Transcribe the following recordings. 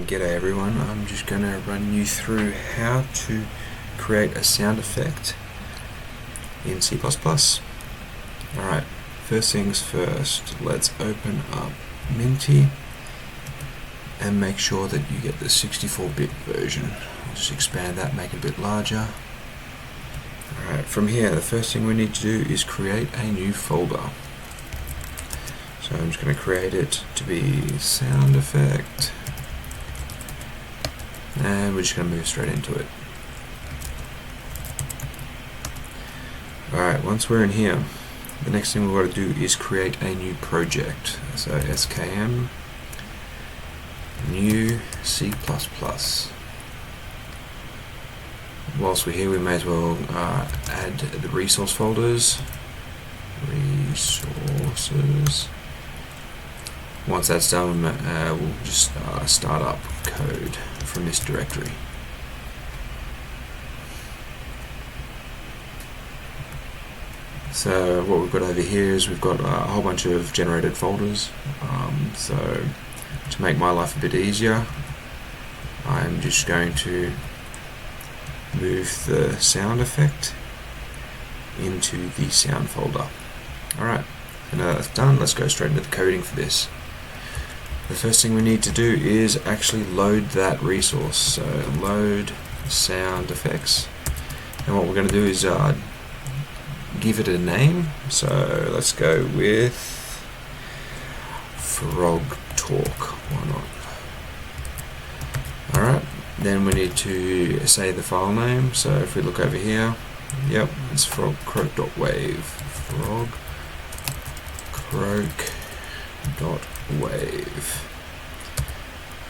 G'day everyone, I'm just going to run you through how to create a sound effect in C++. Alright, first things first, let's open up Minty and make sure that you get the 64-bit version. I'll just expand that, make it a bit larger. Alright, from here the first thing we need to do is create a new folder. So I'm just going to create it to be sound effect, and we're just going to move straight into it. Alright, once we're in here, the next thing we've got to do is create a new project. So skm new C++. Whilst we're here, we may as well add the resource folders. Resources. Once that's done, we'll just start up code from this directory. So what we've got over here is we've got a whole bunch of generated folders. So to make my life a bit easier, I'm just going to move the sound effect into the sound folder. Alright, and now that's done, let's go straight into the coding for this. The first thing we need to do is actually load that resource. So load sound effects, and what we're going to do is give it a name. So let's go with frog talk, why not? Alright, then we need to say the file name. So if we look over here, yep, it's frog-croak.wave. Frog-croak.wave.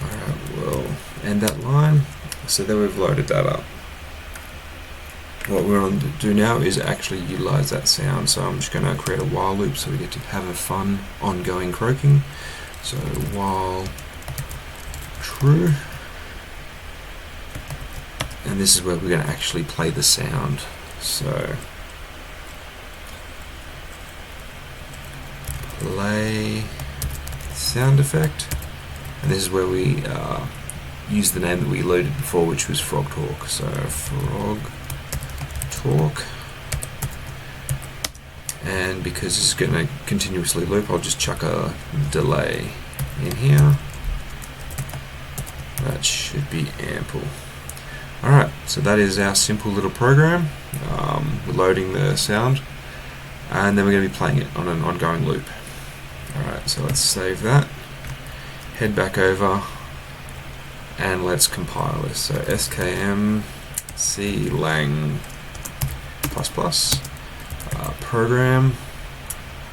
Alright, we'll end that line. So then we've loaded that up. What we're going to do now is actually utilize that sound. So I'm just going to create a while loop so we get to have a fun ongoing croaking. So while true, and this is where we're going to actually play the sound. So play sound effect, and this is where we use the name that we loaded before, which was frog talk. So frog talk, and because this is going to continuously loop, I'll just chuck a delay in here. That should be ample. Alright, so that is our simple little program. We're loading the sound, and then we're going to be playing it on an ongoing loop. Alright, so let's save that, head back over, and let's compile this. So skm clang program,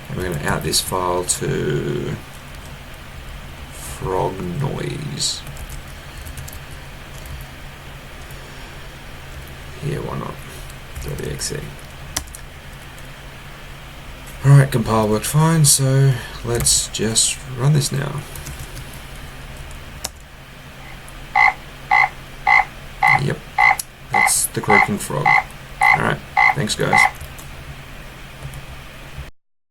and we're going to out this file to frog noise. Yeah, why not? .exe. Alright, compile worked fine, so let's just run this now. Yep, that's the croaking frog. Alright, thanks guys.